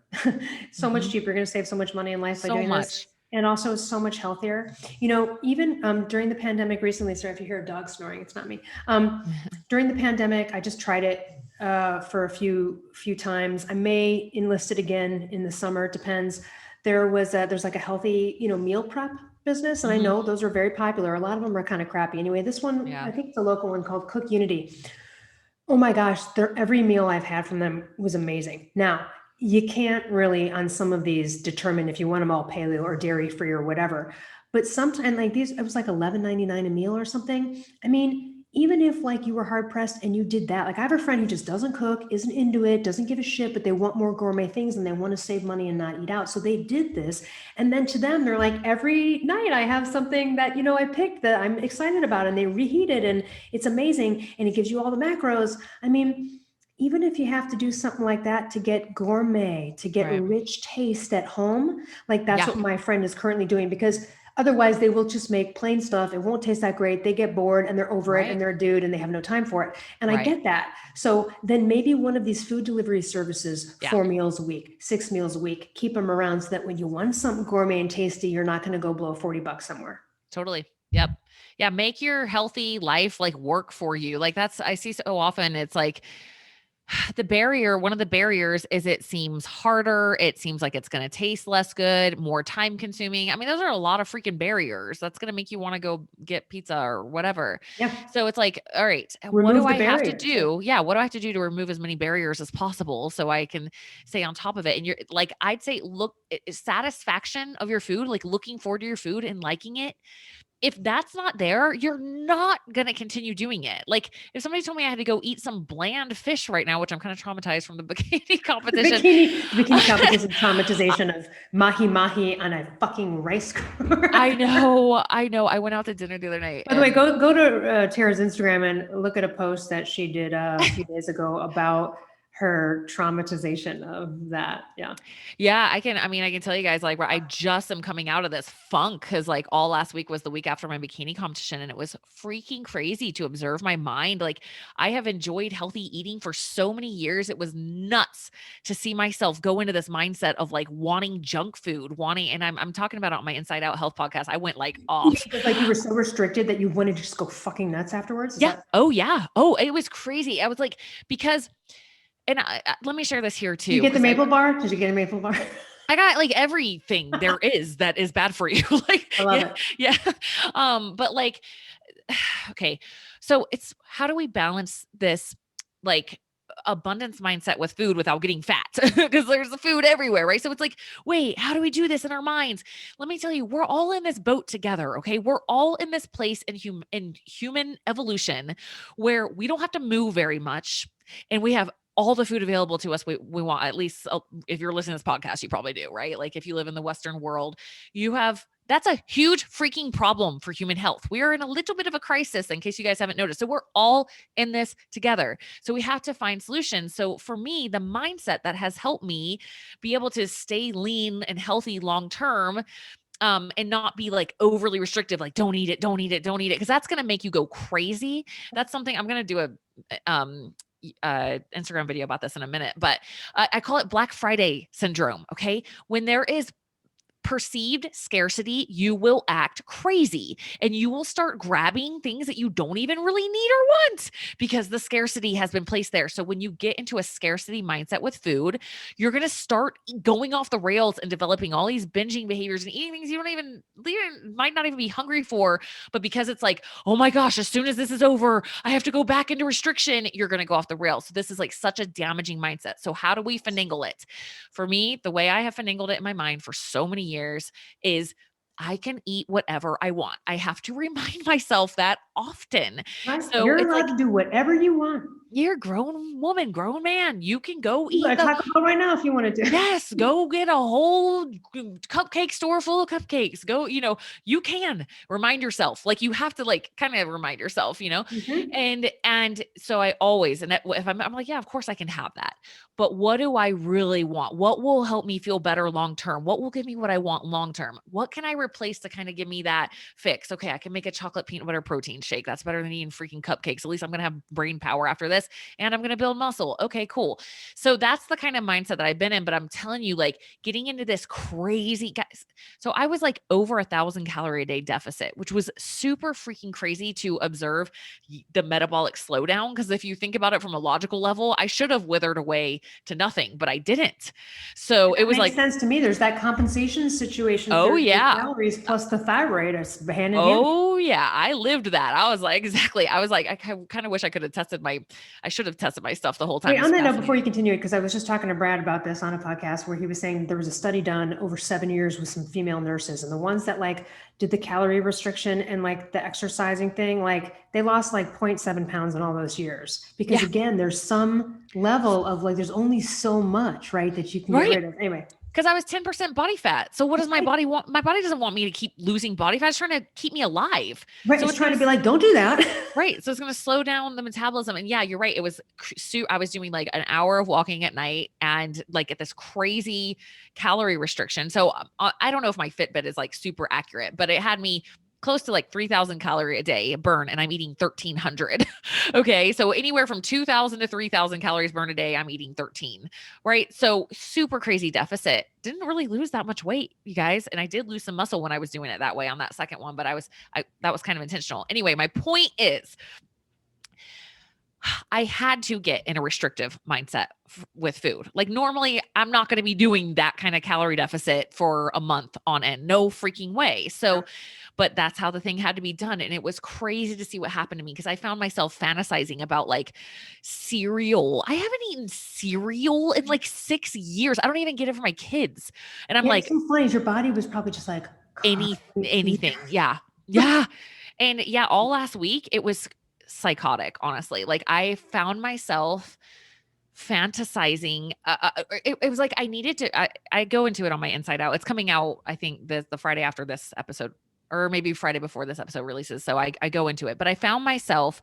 much cheaper. You're going to save so much money in life by doing this. And also it's so much healthier. Even during the pandemic recently, sorry if you hear a dog snoring, it's not me. During the pandemic, I just tried it for a few times. I may enlist it again in the summer. It depends. There's like a healthy, meal prep business. And I know those are very popular. A lot of them are kind of crappy. Anyway, this one, I think it's a local one called Cook Unity. Oh my gosh, every meal I've had from them was amazing. Now, you can't really on some of these determine if you want them all paleo or dairy free or whatever. But sometimes like these, it was like $11.99 a meal or something. I mean, even if like you were hard pressed and you did that, like I have a friend who just doesn't cook, isn't into it, doesn't give a shit, but they want more gourmet things and they want to save money and not eat out. So they did this. And then to them, they're like, every night I have something that, I picked that I'm excited about and they reheat it and it's amazing. And it gives you all the macros. I mean, even if you have to do something like that to get gourmet, to get Right. rich taste at home, like that's Yeah. what my friend is currently doing, because otherwise they will just make plain stuff. It won't taste that great. They get bored and they're over it and Right. they're a dude and they have no time for it. And I Right. get that. So then maybe one of these food delivery services, Yeah. 4 meals a week, 6 meals a week, keep them around so that when you want something gourmet and tasty, you're not going to go blow $40 somewhere. Totally. Yep. Yeah. Make your healthy life like work for you. Like that's, I see so often it's like one of the barriers is it seems harder. It seems like it's going to taste less good, more time consuming. I mean, those are a lot of freaking barriers. That's going to make you want to go get pizza or whatever. Yeah. So it's like, all right, what do Remove the I have to barriers. Yeah. do? Yeah. What do I have to do to remove as many barriers as possible so I can stay on top of it? And you're like, I'd say, satisfaction of your food, like looking forward to your food and liking it, if that's not there, you're not going to continue doing it. Like if somebody told me I had to go eat some bland fish right now, which I'm kind of traumatized from the bikini The competition. bikini competition traumatization of mahi mahi on a fucking rice cooker. I know. I went out to dinner the other night. By the way, go to Tara's Instagram and look at a post that she did a few days ago about her traumatization of that. Yeah. Yeah, I can tell you guys, like, where I just am coming out of this funk because, like, all last week was the week after my bikini competition, and it was freaking crazy to observe my mind. Like, I have enjoyed healthy eating for so many years. It was nuts to see myself go into this mindset of like wanting junk food, and I'm talking about it on my Inside Out Health podcast. I went like off. Because like you were so restricted that you wanted to just go fucking nuts afterwards. Is Yeah. that? Oh, yeah. Oh, it was crazy. I was like, because, and let me share this here Did you too, get the because maple bar? Did you get a maple bar? I got like everything there is that is bad for you. Like, I love yeah, it. yeah. But like, okay. So it's how do we balance this like abundance mindset with food without getting fat? Because there's the food everywhere, right? So it's like, wait, how do we do this in our minds? Let me tell you, we're all in this boat together. Okay. We're all in this place in human evolution where we don't have to move very much and we have all the food available to us we want, at least if you're listening to this podcast, you probably do, right? Like if you live in the Western world, that's a huge freaking problem for human health. We are in a little bit of a crisis, in case you guys haven't noticed. So we're all in this together. So we have to find solutions. So for me, the mindset that has helped me be able to stay lean and healthy long term, and not be like overly restrictive, like don't eat it, don't eat it, don't eat it, because that's going to make you go crazy. That's something I'm going to do Instagram video about this in a minute, but I call it Black Friday syndrome. Okay. When there is perceived scarcity, you will act crazy and you will start grabbing things that you don't even really need or want because the scarcity has been placed there. So when you get into a scarcity mindset with food, you're going to start going off the rails and developing all these binging behaviors and eating things you don't even might not even be hungry for, but because it's like, oh my gosh, as soon as this is over, I have to go back into restriction, you're going to go off the rails. So this is like such a damaging mindset. So how do we finagle it? For me, the way I have finagled it in my mind for so many years is I can eat whatever I want. I have to remind myself that often. Right? So You're it's like, allowed to do whatever you want. you're a grown woman, grown man. You can go You eat got Taco Bell right now if you wanted to. yes, go get a whole cupcake store full of cupcakes. Go, you can remind yourself. Like you have to like kind of remind yourself, Mhm. And so I always, and if I'm like, yeah, of course I can have that. But what do I really want? What will help me feel better long term? What will give me what I want long term? What can I replace to kind of give me that fix? Okay, I can make a chocolate peanut butter protein shake. That's better than eating freaking cupcakes. At least I'm going to have brain power after this and I'm going to build muscle. Okay, cool. So that's the kind of mindset that I've been in. But I'm telling you, like getting into this crazy guys. So I was like over 1,000 calorie a day deficit, which was super freaking crazy to observe the metabolic slowdown. Because if you think about it from a logical level, I should have withered away to nothing, but I didn't. So it was Makes like, sense to me. There's that compensation situation. oh 38 yeah. calories plus the thyroid is hand in hand. Oh yeah, I lived that. I was like, exactly. I was like, I kind of wish I could have I should have tested my stuff the whole time. Wait, It's on that note, before you fascinating. continue it, because I was just talking to Brad about this on a podcast where he was saying there was a study done over 7 years with some female nurses, and the ones that like did the calorie restriction and like the exercising thing, like they lost like 0.7 pounds in all those years. Because Yeah. again, there's some level of like, there's only so much, right, that you can get Right. rid of. Anyway, Because I was 10% body fat. So what does my body want? My body doesn't want me to keep losing body fat. It's trying to keep me alive. Right. So It's trying to be like, don't do that. right. So it's going to slow down the metabolism. And yeah, you're right. It was, I was doing like an hour of walking at night and like at this crazy calorie restriction. So I don't know if my Fitbit is like super accurate, but it had me close to like 3,000 calorie a day burn, and I'm eating 1,300. Okay. So anywhere from 2,000 to 3,000 calories burned a day, I'm eating 13, right? So super crazy deficit. Didn't really lose that much weight, you guys. And I did lose some muscle when I was doing it that way on that second one, but that was kind of intentional. Anyway, my point is, I had to get in a restrictive mindset with food. Like normally I'm not going to be doing that kind of calorie deficit for a month on end. No freaking way. So, but that's how the thing had to be done. And it was crazy to see what happened to me because I found myself fantasizing about like cereal. I haven't eaten cereal in like 6 years. I don't even get it for my kids. And I'm like, it's so funny. Your body was probably just like anything. Yeah. Yeah. And yeah, all last week it was psychotic, honestly. Like I found myself fantasizing. It was like I needed to. I go into it on my Inside Out. It's coming out, I think, the Friday after this episode, or maybe Friday before this episode releases. So I go into it, but I found myself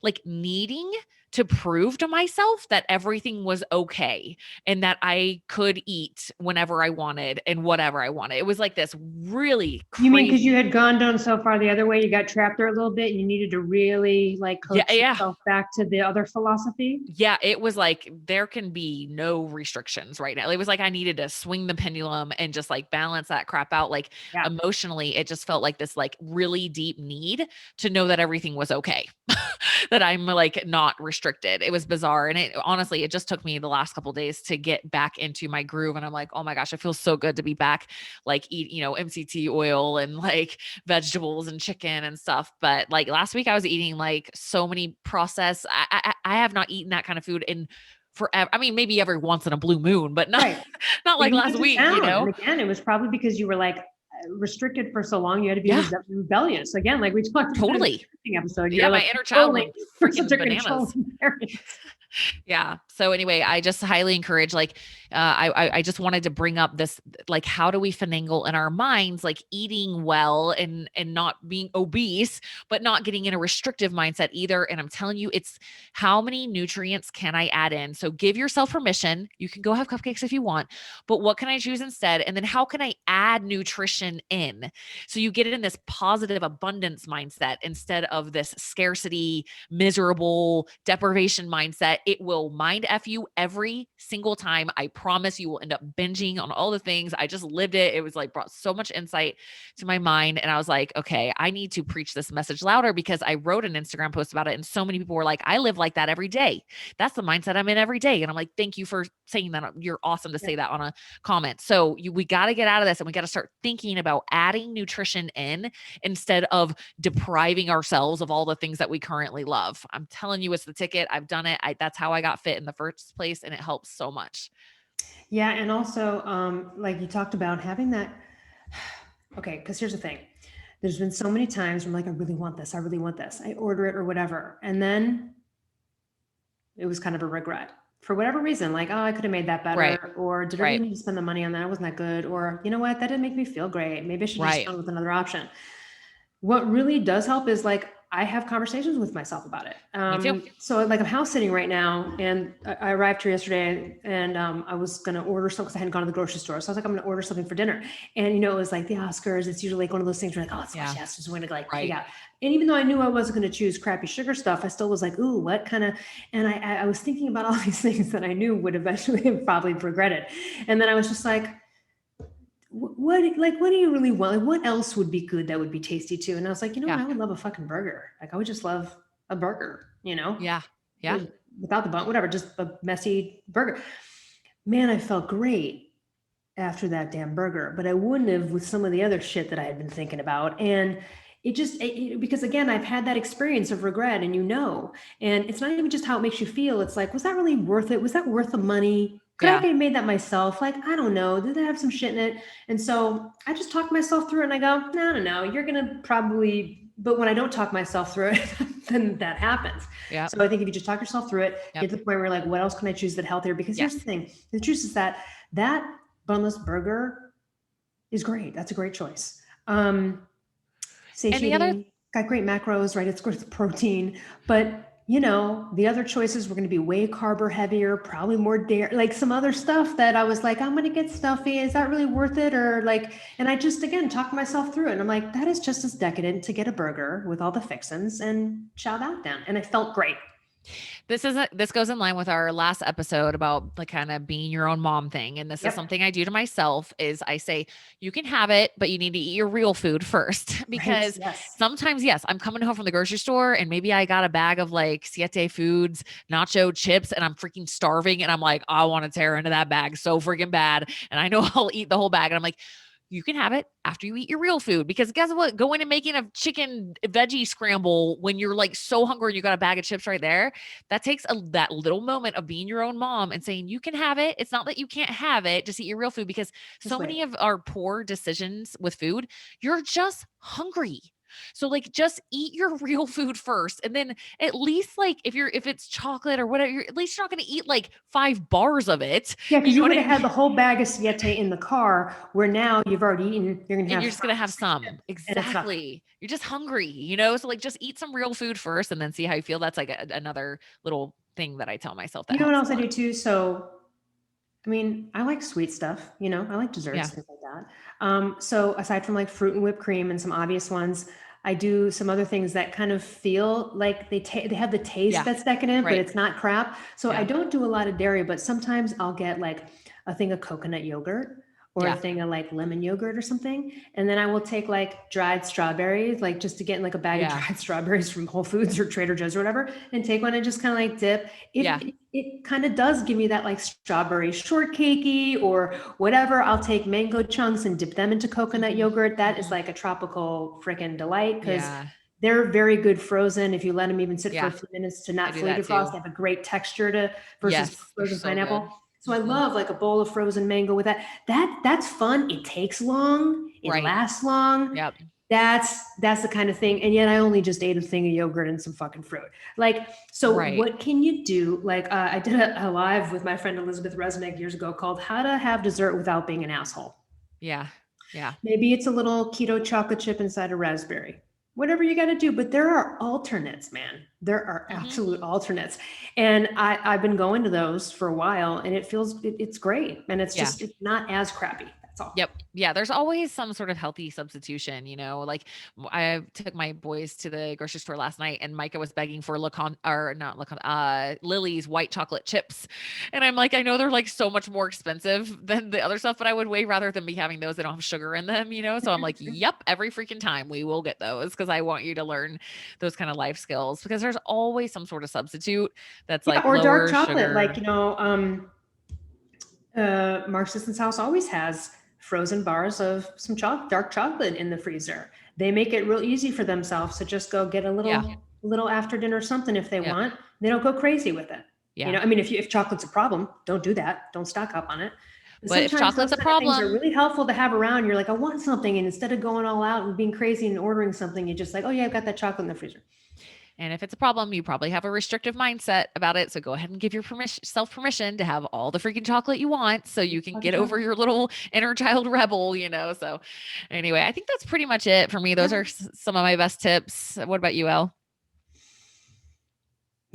like needing to prove to myself that everything was okay and that I could eat whenever I wanted and whatever I wanted. It was like this really crazy. You mean because you had gone down so far the other way, you got trapped there a little bit and you needed to really like coach yourself back to the other philosophy? Yeah, it was like there can be no restrictions right now. It was like I needed to swing the pendulum and just like balance that crap out. Like emotionally, it just felt like this like really deep need to know that everything was okay. That I'm like not restricted. It was bizarre. And it honestly, it just took me the last couple of days to get back into my groove. And I'm like, oh my gosh, it feels so good to be back, like eat, MCT oil and like vegetables and chicken and stuff. But like last week I was eating like so many processed, I have not eaten that kind of food in forever. I mean, maybe every once in a blue moon, but not, not like last week, And again, it was probably because you were like, restricted for so long, you had to be rebellious again, like we talked about in the episode. Yeah, my inner child went freaking bananas. Yeah. So anyway, I just highly encourage, like, I just wanted to bring up this, like, how do we finagle in our minds, like eating well and not being obese, but not getting in a restrictive mindset either. And I'm telling you, it's how many nutrients can I add in? So give yourself permission. You can go have cupcakes if you want, but what can I choose instead? And then how can I add nutrition in? So you get it in this positive abundance mindset instead of this scarcity, miserable deprivation mindset. It will mind F you every single time. I promise you will end up binging on all the things. I just lived it. It was like brought so much insight to my mind. And I was like, okay, I need to preach this message louder because I wrote an Instagram post about it. And so many people were like, I live like that every day. That's the mindset I'm in every day. And I'm like, thank you for saying that. You're awesome to say that on a comment. So we got to get out of this and we got to start thinking about adding nutrition in instead of depriving ourselves of all the things that we currently love. I'm telling you, it's the ticket. I've done it. That's how I got fit in the first place. And it helps so much. Yeah. And also, like you talked about having that, okay. Cause here's the thing. There's been so many times where I'm like, I really want this. I really want this. I order it or whatever. And then it was kind of a regret for whatever reason. Like, oh, I could have made that better. Right. Or did I really need to spend the money on that? It wasn't that good. Or you know what? That didn't make me feel great. Maybe I should just go with another option. What really does help is like, I have conversations with myself about it. Me too. So like I'm house sitting right now and I arrived here yesterday and I was going to order something because I hadn't gone to the grocery store. So I was like, I'm going to order something for dinner. And it was like the Oscars. It's usually like one of those things where like, oh, it's yes, just going to like, yeah. And even though I knew I wasn't going to choose crappy sugar stuff, I still was like, ooh, what kind of, and I was thinking about all these things that I knew would eventually have probably regretted. And then I was just like, what do you really want? Like, what else would be good that would be tasty too? And I was like, I would love a fucking burger. Like I would just love a burger, Yeah. Without the bun, whatever, just a messy burger. Man, I felt great after that damn burger, but I wouldn't have with some of the other shit that I had been thinking about. And it just, because again, I've had that experience of regret and and it's not even just how it makes you feel. It's like, was that really worth it? Was that worth the money? Could I have made that myself? Like, I don't know. Did that have some shit in it? And so I just talk myself through it and I go, no. You're going to probably, but when I don't talk myself through it, then that happens. Yeah. So I think if you just talk yourself through it, get to the point where you're like, what else can I choose that healthier? Because here's the thing. The truth is that bunless burger is great. That's a great choice. And the other Satiating, got great macros, right? It's good for protein, but the other choices were going to be way carb heavier, probably more dairy, like some other stuff that I was like, I'm going to get stuffy. Is that really worth it? Or like, and I just, again, talked myself through it. And I'm like, that is just as decadent to get a burger with all the fixins and chow that down. And I felt great. this goes in line with our last episode about like kind of being your own mom thing. And this is Yep. something I do to myself is I say, you can have it, but you need to eat your real food first. Right. Because Yes. sometimes, yes, I'm coming home from the grocery store and maybe I got a bag of like Siete Foods nacho chips and I'm freaking starving. And I'm like, I want to tear into that bag so freaking bad. And I know I'll eat the whole bag. And I'm like, you can have it after you eat your real food, because guess what? Going and making a chicken veggie scramble when you're like so hungry and you got a bag of chips right there, that takes that little moment of being your own mom and saying, you can have it. It's not that you can't have it, just eat your real food, because That's so right. many of our poor decisions with food, you're just hungry. So like just eat your real food first. And then at least like if it's chocolate or whatever, at least you're not going to eat like 5 bars of it. Yeah, You because know you what would I have mean? had the whole bag of Siete in the car, where now you've already eaten. You're gonna And have you're just gonna have 5 or 6 some. chips, and it's nothing. Exactly. You're just hungry, you know? So like just eat some real food first and then see how you feel. That's like another little thing that I tell myself You that know what helps a else I lot. do too? So, I mean, I like sweet stuff. I like desserts, Yeah. things like that. So aside from like fruit and whipped cream and some obvious ones, I do some other things that kind of feel like they have the taste Yeah. that's decadent, but Right. it's not crap. So I Yeah. don't do a lot of dairy, but sometimes I'll get like a thing of coconut yogurt or a Yeah. thing of like lemon yogurt or something. And then I will take like dried strawberries, like just to get in like a bag of Yeah. dried strawberries from Whole Foods or Trader Joe's or whatever, and take one and just kind of like dip. Yeah. It kind of does give me that like strawberry shortcakey or whatever. I'll take mango chunks and dip them into coconut Mhm. yogurt. That is Mhm. like a tropical freaking delight, because Yeah. they're very good frozen. If you let them even sit for a Yeah. few minutes to I not do fully that defrost, too. they have a great texture to versus Yes. They're frozen so good. pineapple. So I Mhm. love like a bowl of frozen mango with that. That's fun. It takes long. It Right. lasts long. Yep. That's the kind of thing. And yet I only just ate a thing of yogurt and some fucking fruit. Like, so Right. what can you do? Like, I did a live with my friend Elizabeth Resnick years ago called How to Have Dessert Without Being an Asshole. Yeah. Yeah. Maybe it's a little keto chocolate chip inside a raspberry. Whatever you got to do, but there are alternates, man. There are Mhm. absolute alternates, and I've been going to those for a while, and it's great, and Yeah. it's not as crappy. That's all. Yep. Yeah, there's always some sort of healthy substitution, you know. Like I took my boys to the grocery store last night and Micah was begging for Lacon or not Lacon Lily's white chocolate chips. And I'm like, I know they're like so much more expensive than the other stuff, but I would way rather than be having those that don't have sugar in them, you know. So I'm like, yep, every freaking time we will get those because I want you to learn those kind of life skills, because there's always some sort of substitute that's Yeah, like or dark lower chocolate, like sugar. Mark Sisson's house always has frozen bars of some dark chocolate in the freezer. They make it real easy for themselves to just go get a Yeah. little after dinner something if they Yep. want. They don't go crazy with it. Yeah. I mean, if chocolate's a problem, don't do that. Don't stock up on it. But But if sometimes chocolate's those a kind of things are problem, really helpful to have around. You're like, I want something, and instead of going all out and being crazy and ordering something, you just like, oh yeah, I've got that chocolate in the freezer. and if it's a problem, you probably have a restrictive mindset about it. So go ahead and give your self permission to have all the freaking chocolate you want so you can Fucking get over chocolate. your little inner child rebel, you know? So anyway, I think that's pretty much it for me. Those Yeah. are some of my best tips. What about you, Elle?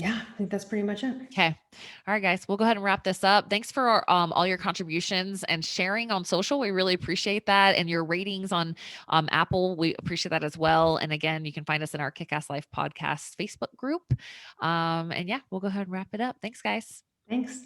Yeah, I think that's pretty much it. Okay. All right, guys, we'll go ahead and wrap this up. Thanks for all your contributions and sharing on social. We really appreciate that. And your ratings on Apple, we appreciate that as well. And again, you can find us in our Kick-Ass Life podcast Facebook group. And yeah, we'll go ahead and wrap it up. Thanks, guys. Thanks.